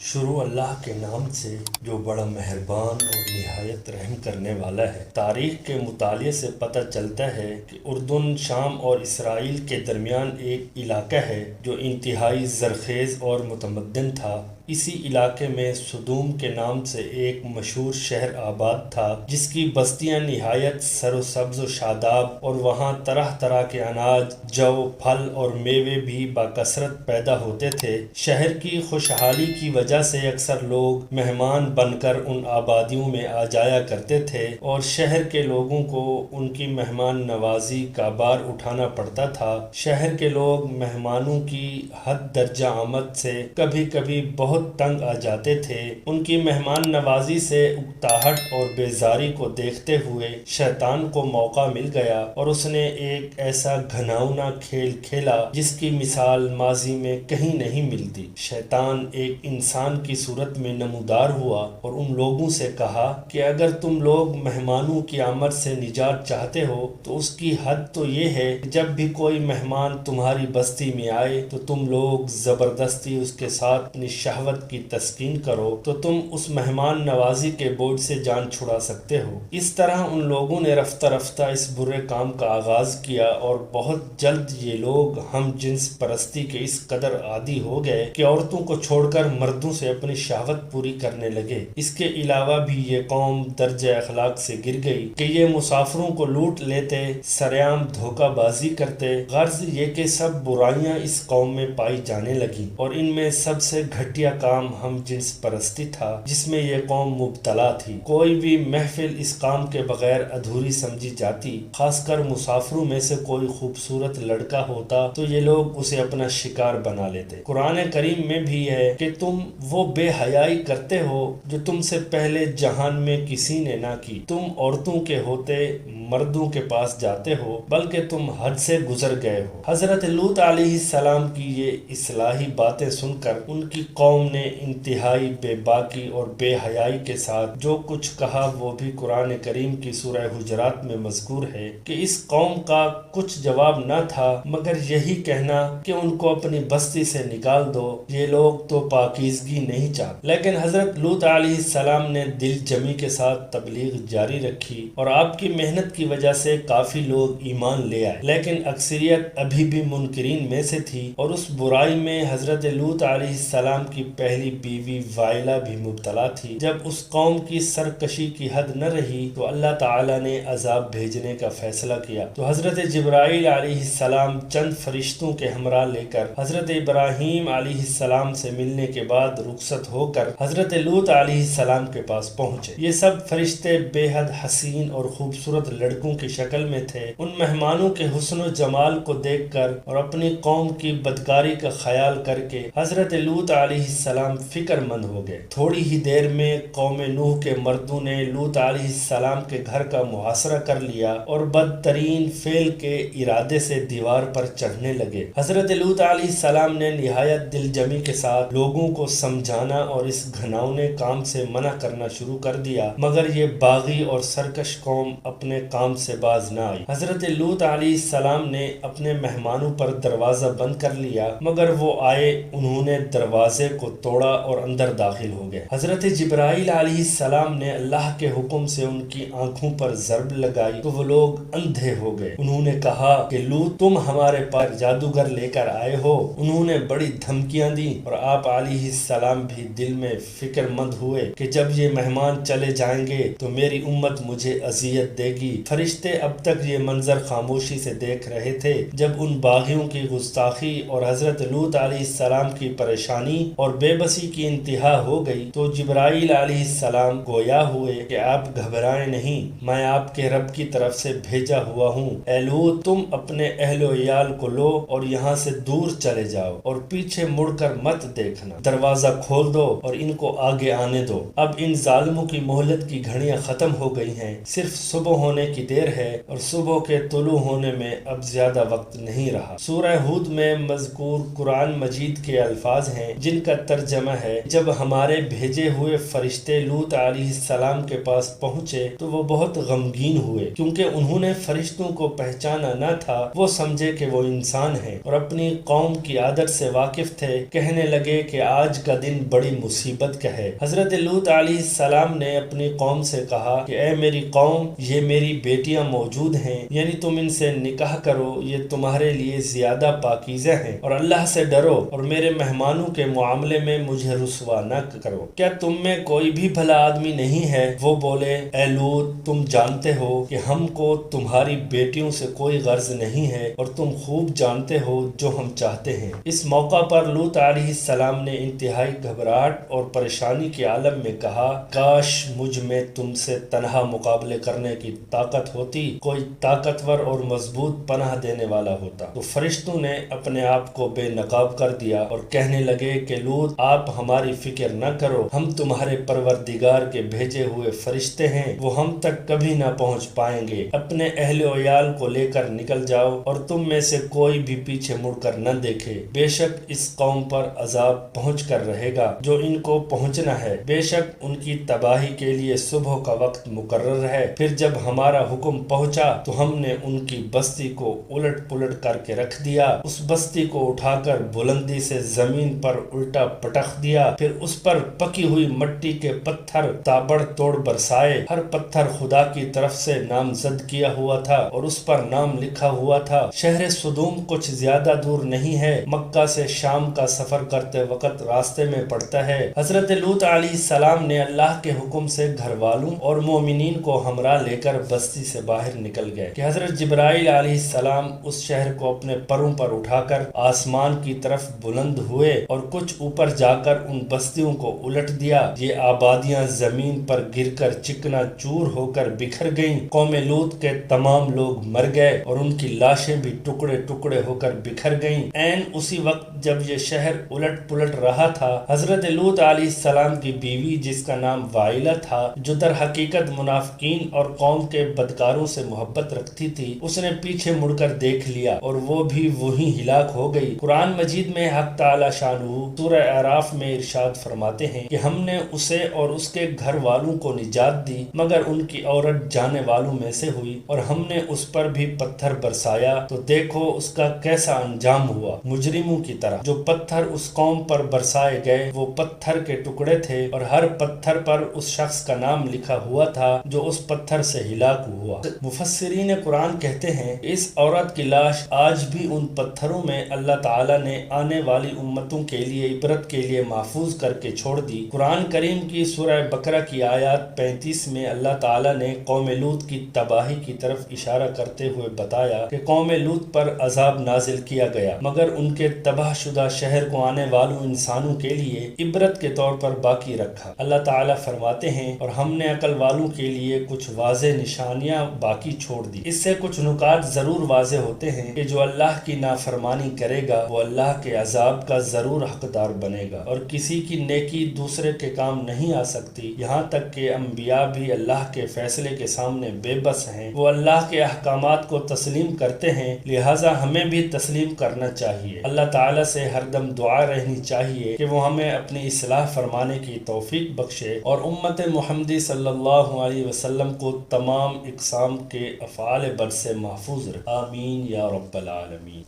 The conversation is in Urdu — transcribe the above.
شروع اللہ کے نام سے جو بڑا مہربان اور نہایت رحم کرنے والا ہے۔ تاریخ کے مطالعے سے پتہ چلتا ہے کہ اردن، شام اور اسرائیل کے درمیان ایک علاقہ ہے جو انتہائی زرخیز اور متمدن تھا۔ اسی علاقے میں صدوم کے نام سے ایک مشہور شہر آباد تھا جس کی بستیاں نہایت سر و سبز و شاداب، اور وہاں طرح طرح کے اناج، جو، پھل اور میوے بھی بکثرت پیدا ہوتے تھے۔ شہر کی خوشحالی کی وجہ سے اکثر لوگ مہمان بن کر ان آبادیوں میں آ جایا کرتے تھے، اور شہر کے لوگوں کو ان کی مہمان نوازی کا بار اٹھانا پڑتا تھا۔ شہر کے لوگ مہمانوں کی حد درجہ آمد سے کبھی کبھی بہت تنگ آ جاتے تھے۔ ان کی مہمان نوازی سے اکتاہٹ اور بیزاری کو دیکھتے ہوئے شیطان کو موقع مل گیا، اور اس نے ایک ایسا گھناؤنا کھیل کھیلا جس کی مثال ماضی میں کہیں نہیں ملتی۔ شیطان ایک انسان کی صورت میں نمودار ہوا اور ان لوگوں سے کہا کہ اگر تم لوگ مہمانوں کی آمد سے نجات چاہتے ہو تو اس کی حد تو یہ ہے کہ جب بھی کوئی مہمان تمہاری بستی میں آئے تو تم لوگ زبردستی اس کے ساتھ اپنی شہوت کی تسکین کرو تو تم اس مہمان نوازی کے بوجھ سے جان چھڑا سکتے ہو۔ اس طرح ان لوگوں نے رفتہ رفتہ اس برے کام کا آغاز کیا، اور بہت جلد یہ لوگ ہم جنس پرستی کے اس قدر عادی ہو گئے کہ عورتوں کو چھوڑ کر مردوں سے اپنی شہوت پوری کرنے لگے۔ اس کے علاوہ بھی یہ قوم درجہ اخلاق سے گر گئی کہ یہ مسافروں کو لوٹ لیتے، سرعام دھوکہ بازی کرتے۔ غرض یہ کہ سب برائیاں اس قوم میں پائی جانے لگیں، اور ان میں سب سے گھٹیا کام ہم جنس پرستی تھا جس میں یہ قوم مبتلا تھی۔ کوئی بھی محفل اس کام کے بغیر ادھوری سمجھی جاتی۔ خاص کر مسافروں میں سے کوئی خوبصورت لڑکا ہوتا تو یہ لوگ اسے اپنا شکار بنا لیتے۔ قرآن کریم میں بھی ہے کہ تم وہ بے حیائی کرتے ہو جو تم سے پہلے جہان میں کسی نے نہ کی۔ تم عورتوں کے ہوتے مردوں کے پاس جاتے ہو، بلکہ تم حد سے گزر گئے ہو۔ حضرت لوط علیہ السلام کی یہ اصلاحی باتیں سن کر ان کی قوم نے انتہائی بے باکی اور بے حیائی کے ساتھ جو کچھ کہا وہ بھی قرآن کریم کی سورہ حجرات میں مذکور ہے کہ اس قوم کا کچھ جواب نہ تھا مگر یہی کہنا کہ ان کو اپنی بستی سے نکال دو، یہ لوگ تو پاکیزگی نہیں چاہتے۔ لیکن حضرت لوط علیہ السلام نے دل جمی کے ساتھ تبلیغ جاری رکھی، اور آپ کی محنت کی وجہ سے کافی لوگ ایمان لے آئے، لیکن اکثریت ابھی بھی منکرین میں سے تھی، اور اس برائی میں حضرت لوط علیہ السلام کی پہلی بیوی وائلہ بھی مبتلا تھی۔ جب اس قوم کی سرکشی کی حد نہ رہی تو اللہ تعالیٰ نے عذاب بھیجنے کا فیصلہ کیا، تو حضرت جبرائیل علیہ السلام چند فرشتوں کے ہمراہ لے کر حضرت ابراہیم علیہ السلام سے ملنے کے بعد رخصت ہو کر حضرت لوط علیہ السلام کے پاس پہنچے۔ یہ سب فرشتے بے حد حسین اور خوبصورت لڑکوں کی شکل میں تھے۔ ان مہمانوں کے حسن و جمال کو دیکھ کر اور اپنی قوم کی بدکاری کا خیال کر کے حضرت لوط علیہ السلام فکر مند ہو گئے۔ تھوڑی ہی دیر میں قوم نوح کے مردوں نے لوط علیہ السلام کے گھر کا محاصرہ کر لیا اور بدترین فعل کے ارادے سے دیوار پر چڑھنے لگے۔ حضرت لوط علیہ السلام نے نہایت دل جمی کے ساتھ لوگوں کو سمجھانا اور اس گھناؤنے کام سے منع کرنا شروع کر دیا، مگر یہ باغی اور سرکش قوم اپنے کام سے باز نہ آئی۔ حضرت لوط علیہ السلام نے اپنے مہمانوں پر دروازہ بند کر لیا، مگر وہ آئے، انہوں نے دروازے کو توڑا اور اندر داخل ہو گئے۔ حضرت جبرائیل علیہ السلام نے اللہ کے حکم سے ان کی آنکھوں پر ضرب لگائی تو وہ لوگ اندھے ہو گئے۔ انہوں نے کہا کہ لوط تم ہمارے پاس جادوگر لے کر آئے ہو۔ انہوں نے بڑی دھمکیاں دیں، اور آپ علیہ السلام بھی دل میں فکر مند ہوئے کہ جب یہ مہمان چلے جائیں گے تو میری امت مجھے اذیت دے گی۔ فرشتے اب تک یہ منظر خاموشی سے دیکھ رہے تھے۔ جب ان باغیوں کی گستاخی اور حضرت لوط علیہ السلام کی پریشانی اور بے بسی کی انتہا ہو گئی تو جبرائیل علیہ السلام گویا ہوئے کہ آپ گھبرائیں نہیں، میں آپ کے رب کی طرف سے بھیجا ہوا ہوں۔ اے لوط تم اپنے اہل و عیال کو لو اور یہاں سے دور چلے جاؤ، اور پیچھے مڑ کر مت دیکھنا، دروازہ کھول دو اور ان کو آگے آنے دو۔ اب ان ظالموں کی مہلت کی گھڑیاں ختم ہو گئی ہیں، صرف صبح ہونے کی دیر ہے، اور صبح کے طلوع ہونے میں اب زیادہ وقت نہیں رہا۔ سورہ ہود میں مذکور قرآن مجید کے الفاظ ہیں جن کا ترجمہ ہے جب ہمارے بھیجے ہوئے فرشتے لوط علیہ السلام کے پاس پہنچے تو وہ بہت غمگین ہوئے، کیونکہ انہوں نے فرشتوں کو پہچانا نہ تھا۔ وہ سمجھے کہ وہ انسان ہیں اور اپنی قوم کی عادت سے واقف تھے۔ کہنے لگے کہ آج کا دن بڑی مصیبت کا ہے۔ حضرت لوط علیہ السلام نے اپنی قوم سے کہا کہ اے میری قوم، یہ میری بیٹیاں موجود ہیں، یعنی تم ان سے نکاح کرو، یہ تمہارے لیے زیادہ پاکیزہ ہیں، اور اللہ سے ڈرو اور میرے مہمانوں کے معاملے میں مجھے رسوا نہ کرو۔ کیا تم میں کوئی بھی بھلا آدمی نہیں ہے؟ وہ بولے، اے لوط، تم جانتے ہو کہ ہم کو تمہاری بیٹیوں سے کوئی غرض نہیں ہے اور تم خوب جانتے ہو جو ہم چاہتے ہیں۔ اس موقع پر لوط علیہ السلام نے انتہائی گھبراہٹ اور پریشانی کے عالم میں کہا، کاش مجھ میں تم سے تنہا مقابلے کرنے کی طاقت ہوتی، کوئی طاقتور اور مضبوط پناہ دینے والا ہوتا۔ تو فرشتوں نے اپنے آپ کو بے نقاب کر دیا اور کہنے لگے کہ لوط، آپ ہماری فکر نہ کرو، ہم تمہارے پروردگار کے بھیجے ہوئے فرشتے ہیں، وہ ہم تک کبھی نہ پہنچ پائیں گے۔ اپنے اہل و عیال کو لے کر نکل جاؤ اور تم میں سے کوئی بھی پیچھے مڑ کر نہ دیکھے، بے شک اس قوم پر عذاب پہنچ کر رہے گا جو ان کو پہنچنا ہے، بے شک ان کی تباہی کے لیے صبح کا وقت مقرر ہے۔ پھر جب ہمارا حکم پہنچا تو ہم نے ان کی بستی کو الٹ پلٹ کر کے رکھ دیا، اس بستی کو اٹھا کر بلندی سے زمین پر الٹا پٹخ دیا، پھر اس پر پکی ہوئی مٹی کے پتھر تابڑ توڑ برسائے۔ ہر پتھر خدا کی طرف سے نامزد کیا ہوا تھا اور اس پر نام لکھا ہوا تھا۔ شہر سدوم کچھ زیادہ دور نہیں ہے، مکہ سے شام کا سفر کرتے وقت راستے میں پڑتا ہے۔ حضرت لوط علیہ السلام نے اللہ کے حکم سے گھر والوں اور مومنین کو ہمراہ لے کر بستی سے باہر نکل گئے کہ حضرت جبرائیل علیہ السلام اس شہر کو اپنے پروں پر اٹھا کر آسمان کی طرف بلند ہوئے اور کچھ اوپر جا کر ان بستیوں کو الٹ دیا۔ یہ آبادیاں زمین پر گر کر چکنا چور ہو کر بکھر گئیں۔ قوم لوط کے تمام لوگ مر گئے اور ان کی لاشیں بھی ٹکڑے ٹکڑے ہو کر بکھر گئیں۔ عین اسی وقت جب یہ شہر الٹ پلٹ رہا تھا، حضرت لوط علیہ السلام کی بیوی جس کا نام وائلہ تھا، جو در حقیقت منافقین اور قوم کے بدکاروں سے محبت رکھتی تھی، اس نے پیچھے مڑ کر دیکھ لیا اور وہ بھی وہیں ہلاک ہو گئی۔ قرآن مجید میں حق تعالی شانہ سورہ اعراف میں ارشاد فرماتے ہیں کہ ہم نے اسے اور اس کے گھر والوں کو نجات دی، مگر ان کی عورت جانے والوں میں سے ہوئی، اور ہم نے اس پر بھی پتھر برسایا تو دیکھو اس کا کیسا انجام ہوا۔ مجرموں کی طرح جو پتھر اس قوم پر برسائے گئے وہ پتھر کے ٹکڑے تھے، اور ہر پتھر پر اس شخص کا نام لکھا ہوا تھا جو اس پتھر سے ہلاک ہوا۔ مفسرین قرآن کہتے ہیں اس عورت کی لاش آج بھی ان پتھروں میں اللہ تعالیٰ نے آنے والی امتوں کے لیے عبرت کے لیے محفوظ کر کے چھوڑ دی۔ قرآن کریم کی سورہ بقرہ کی آیات 35 میں اللہ تعالیٰ نے قوم لوط کی تباہی کی طرف اشارہ کرتے ہوئے بتایا کہ قوم لوط پر عذاب نازل کیا گیا، مگر ان کے تباہ شدہ شہر کو آنے والوں انسانوں کے لیے عبرت کے طور پر باقی رکھا۔ اللہ تعالیٰ فرماتے ہیں، اور ہم نے عقل والوں کے لیے کچھ واضح نشانیاں باقی چھوڑ دی۔ اس سے کچھ نکات ضرور واضح ہوتے ہیں کہ جو اللہ کی نافرمانی کرے گا وہ اللہ کے عذاب کا ضرور حقدار بنے گا، اور کسی کی نیکی دوسرے کے کام نہیں آ سکتی، یہاں تک کہ انبیاء بھی اللہ کے فیصلے کے سامنے بے بس ہیں۔ وہ اللہ کے احکامات کو تسلیم کرتے ہیں، لہٰذا ہمیں بھی تسلیم کرنا چاہیے۔ اللہ تعالیٰ سے ہر دم دعا رہنی چاہیے کہ وہ ہمیں اپنی اصلاح فرمانے کی توفیق بخشے اور امت محمدی صلی اللہ علیہ وسلم کو تمام اقسام کے افعال بد سے محفوظ رکھے۔ آمین یا رب العالمین۔